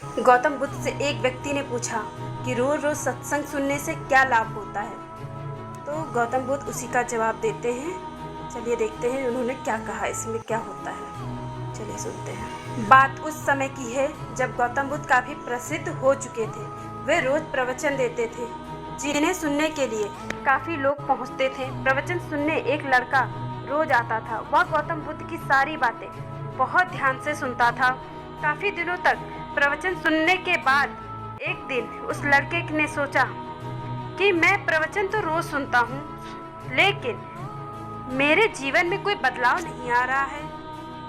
गौतम बुद्ध से एक व्यक्ति ने पूछा कि रोज रोज सत्संग सुनने से क्या लाभ होता है। तो गौतम बुद्ध उसी का जवाब देते हैं। चलिए देखते हैं उन्होंने क्या कहा, इसमें क्या होता है। चलिए सुनते हैं। बात उस समय की है जब गौतम बुद्ध काफ़ी प्रसिद्ध हो चुके थे। वे रोज प्रवचन देते थे जिन्हें सुनने के लिए काफ़ी लोग पहुंचते थे। प्रवचन सुनने एक लड़का रोज आता था। वह गौतम बुद्ध की सारी बातें बहुत ध्यान से सुनता था। काफ़ी दिनों तक प्रवचन सुनने के बाद एक दिन उस लड़के ने सोचा कि मैं प्रवचन तो रोज सुनता हूँ, लेकिन मेरे जीवन में कोई बदलाव नहीं आ रहा है।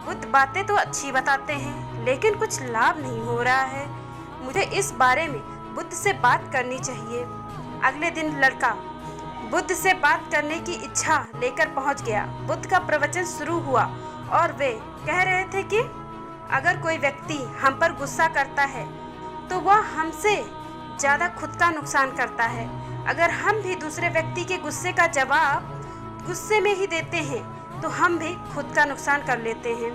बुद्ध बातें तो अच्छी बताते हैं, लेकिन कुछ लाभ नहीं हो रहा है। मुझे इस बारे में बुद्ध से बात करनी चाहिए। अगले दिन लड़का बुद्ध से बात करने की इच्छा लेकर पहुंच गया। बुद्ध का प्रवचन शुरू हुआ और वे कह रहे थे कि अगर कोई व्यक्ति हम पर गुस्सा करता है तो वह हमसे ज़्यादा खुद का नुकसान करता है। अगर हम भी दूसरे व्यक्ति के गुस्से का जवाब गुस्से में ही देते हैं तो हम भी खुद का नुकसान कर लेते हैं।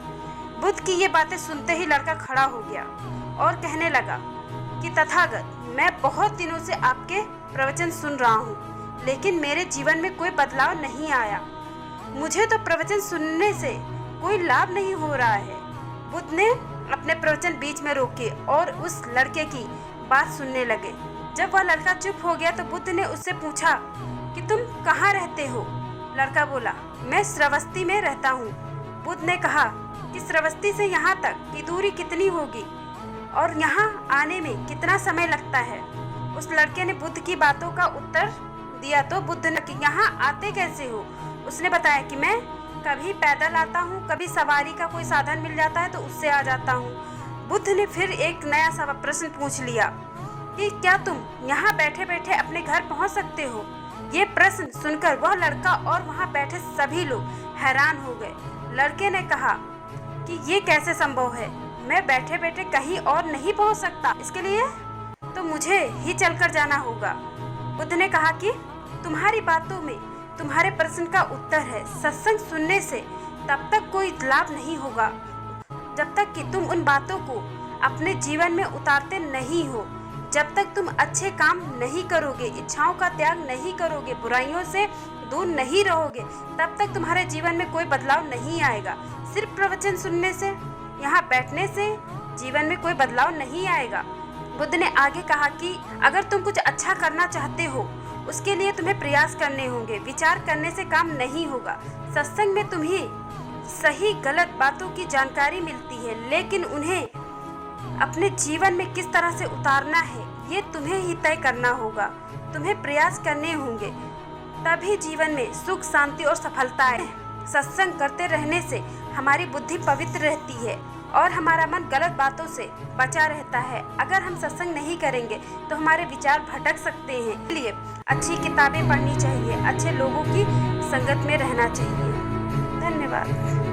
बुद्ध की ये बातें सुनते ही लड़का खड़ा हो गया और कहने लगा कि तथागत, मैं बहुत दिनों से आपके प्रवचन सुन रहा हूँ, लेकिन मेरे जीवन में कोई बदलाव नहीं आया। मुझे तो प्रवचन सुनने से कोई लाभ नहीं हो रहा है। बुद्ध ने अपने प्रवचन बीच में रोके और उस लड़के की बात सुनने लगे। जब वह लड़का चुप हो गया तो बुद्ध ने उससे पूछा कि तुम कहाँ रहते हो? लड़का बोला, मैं श्रावस्ती में रहता हूँ। बुद्ध ने कहा कि श्रावस्ती से यहाँ तक की दूरी कितनी होगी और यहाँ आने में कितना समय लगता है? उस लड़के ने बुद्ध की बातों का उत्तर दिया तो बुद्ध ने कि यहाँ आते कैसे हो? उसने बताया कि मैं कभी पैदल आता हूँ, कभी सवारी का कोई साधन मिल जाता है तो उससे आ जाता हूँ। बुद्ध ने फिर एक नया सा प्रश्न पूछ लिया कि क्या तुम यहाँ बैठे बैठे अपने घर पहुँच सकते हो? ये प्रश्न सुनकर वह लड़का और वहाँ बैठे सभी लोग हैरान हो गए। लड़के ने कहा कि ये कैसे संभव है? मैं बैठे बैठे कहीं और नहीं पहुँच सकता, इसके लिए तो मुझे ही चलकर जाना होगा। बुद्ध ने कहा कि तुम्हारी बातों में तुम्हारे प्रश्न का उत्तर है। सत्संग सुनने से तब तक कोई लाभ नहीं होगा जब तक कि तुम उन बातों को अपने जीवन में उतारते नहीं हो। जब तक तुम अच्छे काम नहीं करोगे, इच्छाओं का त्याग नहीं करोगे, बुराइयों से दूर नहीं रहोगे, तब तक तुम्हारे जीवन में कोई बदलाव नहीं आएगा। सिर्फ प्रवचन सुनने से, यहाँ बैठने से जीवन में कोई बदलाव नहीं आएगा। बुद्ध ने आगे कहा कि अगर तुम कुछ अच्छा करना चाहते हो, उसके लिए तुम्हें प्रयास करने होंगे। विचार करने से काम नहीं होगा। सत्संग में तुम्हें सही गलत बातों की जानकारी मिलती है, लेकिन उन्हें अपने जीवन में किस तरह से उतारना है ये तुम्हें ही तय करना होगा। तुम्हें प्रयास करने होंगे, तभी जीवन में सुख, शांति और सफलता है। सत्संग करते रहने से हमारी बुद्धि पवित्र रहती है और हमारा मन गलत बातों से बचा रहता है। अगर हम सत्संग नहीं करेंगे तो हमारे विचार भटक सकते हैं। इसलिए अच्छी किताबें पढ़नी चाहिए, अच्छे लोगों की संगत में रहना चाहिए। धन्यवाद।